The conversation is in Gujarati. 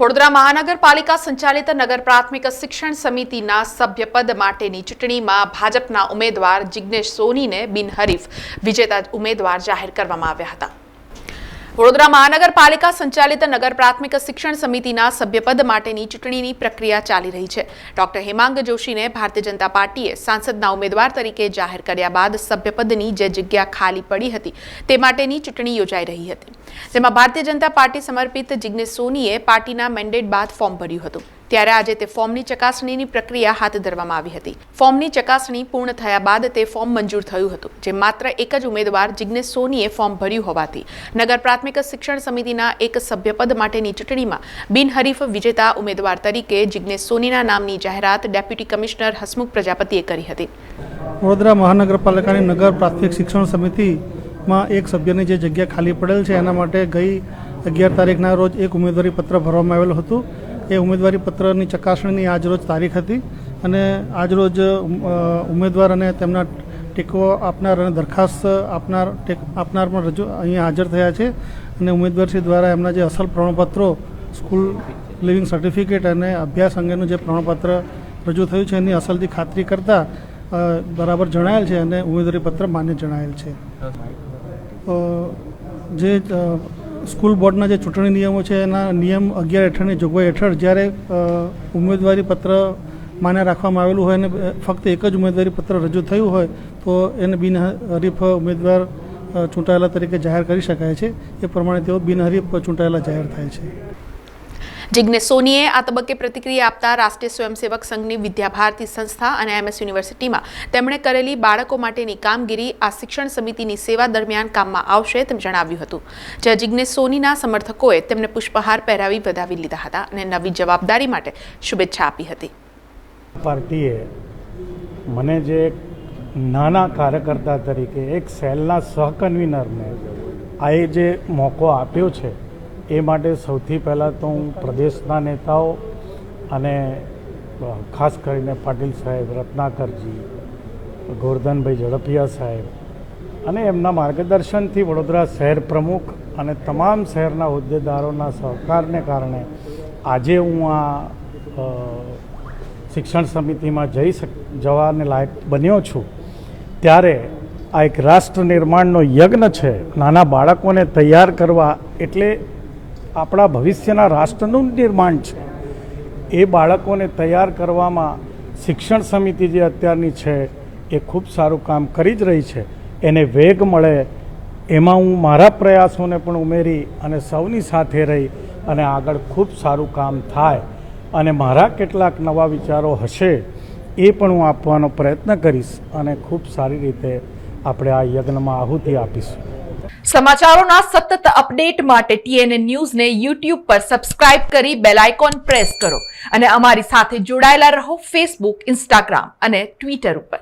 વડોદરા મહાનગરપાલિકા સંચાલિત નગર પ્રાથમિક શિક્ષણ સમિતિના સભ્યપદ માટેની ચૂંટણીમાં ભાજપના ઉમેદવાર જિગ્નેશ સોનીને બિનહરીફ વિજેતા ઉમેદવાર જાહેર કરવામાં આવ્યા હતા। વડોદરા મહાનગરપાલિકા સંચાલિત નગર પ્રાથમિક શિક્ષણ સમિતિના સભ્યપદ માટેની ચૂંટણીની પ્રક્રિયા ચાલી રહી છે। ડોક્ટર હેમાંગ જોશીને ભારતીય જનતા પાર્ટીએ સાંસદના ઉમેદવાર તરીકે જાહેર કર્યા બાદ સભ્યપદની જે જગ્યા ખાલી પડી હતી તે માટેની ચૂંટણી યોજાઈ રહી હતી, જેમાં ભારતીય જનતા પાર્ટી સમર્પિત જિગ્નેશ સોનીએ પાર્ટીના મેન્ડેટ બાદ ફોર્મ ભર્યું હતું। ત્યારે આજે તે ફોર્મની ચકાસણીની પ્રક્રિયા હાથ ધરવામાં આવી હતી। ફોર્મની ચકાસણી પૂર્ણ થયા બાદ તે ફોર્મ મંજૂર થયું હતું, જે માત્ર એક જ ઉમેદવાર જિગ્નેશ સોનીએ ફોર્મ ભર્યું હોવાથી નગર પ્રાથમિક શિક્ષણ સમિતિના એક સભ્યપદ માટેની ચૂંટણીમાં બિનહરીફ વિજેતા ઉમેદવાર તરીકે જિગ્નેશ સોનીના નામની જાહેરાત ડેપ્યુટી કમિશનર હસમુખ પ્રજાપતિએ કરી હતી। વડોદરા મહાનગરપાલિકાની નગર પ્રાથમિક શિક્ષણ સમિતિમાં એક સભ્યની જે જગ્યા ખાલી પડેલ છે એના માટે ગઈ 11 તારીખના રોજ એક ઉમેદવારી પત્ર ભરવામાં આવેલું હતું। એ ઉમેદવારી પત્રની ચકાસણીની આજરોજ તારીખ હતી અને આજરોજ ઉમેદવાર અને તેમના ટેકો આપનાર અને દરખાસ્ત આપનાર પણ અહીંયા હાજર થયા છે અને ઉમેદવારશ્રી દ્વારા એમના જે અસલ પ્રમાણપત્રો, સ્કૂલ લિવિંગ સર્ટિફિકેટ અને અભ્યાસ અંગેનું જે પ્રમાણપત્ર રજૂ થયું છે એની અસલથી ખાતરી કરતાં બરાબર જણાયેલ છે અને ઉમેદવારી પત્ર માન્ય જણાયેલ છે। જે સ્કૂલ બોર્ડના જે ચૂંટણી નિયમો છે એના નિયમ 11 હેઠળની જોગવાઈ હેઠળ જ્યારે ઉમેદવારી પત્ર માન્ય રાખવામાં આવેલું હોય અને ફક્ત એક જ ઉમેદવારી પત્ર રજૂ થયું હોય તો એને બિનહરીફ ઉમેદવાર ચૂંટાયેલા તરીકે જાહેર કરી શકાય છે। એ પ્રમાણે તેઓ બિનહરીફ ચૂંટાયેલા જાહેર થાય છે। જિગ્નેશ સોનીએ આ તબક્કે પ્રતિક્રિયા આપતા રાષ્ટ્રીય સ્વયંસેવક સંઘની વિદ્યા ભારતી સંસ્થા અને MS યુનિવર્સિટીમાં તેમણે કરેલી બાળકો માટેની કામગીરી આ શિક્ષણ સમિતિની સેવા દરમિયાન કામમાં આવશે તેમ જણાવ્યું હતું, જ્યાં જિગ્નેશ સોનીના સમર્થકોએ તેમને પુષ્પહાર પહેરાવી વધાવી લીધા હતા અને નવી જવાબદારી માટે શુભેચ્છા આપી હતી। પાર્ટીએ મને જે નાના કાર્યકર્તા તરીકે એક સેલના સહકન્વીનરને આ જે મોકો આપ્યો છે એ માટે સૌથી પહેલાં તો હું પ્રદેશના નેતાઓ અને ખાસ કરીને પાટીલ સાહેબ, રત્નાકરજી, ગોરધનભાઈ ઝડપિયા સાહેબ અને એમના માર્ગદર્શનથી વડોદરા શહેર પ્રમુખ અને તમામ શહેરના હોદ્દેદારોના સહકારને કારણે આજે હું આ શિક્ષણ સમિતિમાં જવાને લાયક બન્યો છું। ત્યારે આ એક રાષ્ટ્ર નિર્માણનો યજ્ઞ છે। નાના બાળકોને તૈયાર કરવા એટલે આપણા ભવિષ્યના રાષ્ટ્રનું નિર્માણ છે। એ બાળકોને તૈયાર કરવામાં શિક્ષણ સમિતિ જે અત્યારની છે એ ખૂબ સારું કામ કરી જ રહી છે। એને વેગ મળે એમાં હું મારા પ્રયાસોને પણ ઉમેરી અને સૌની સાથે રહી અને આગળ ખૂબ સારું કામ થાય અને મારા કેટલાક નવા વિચારો હશે એ પણ હું આપવાનો પ્રયત્ન કરીશ અને ખૂબ સારી રીતે આપણે આ યજ્ઞમાં આહુતિ આપીશું। સમાચારોના સતત અપડેટ માટે TNN ન્યૂઝને YouTube પર સબસ્ક્રાઇબ કરી બેલ આઇકોન પ્રેસ કરો અને અમારી સાથે જોડાયેલા રહો Facebook, Instagram અને Twitter ઉપર।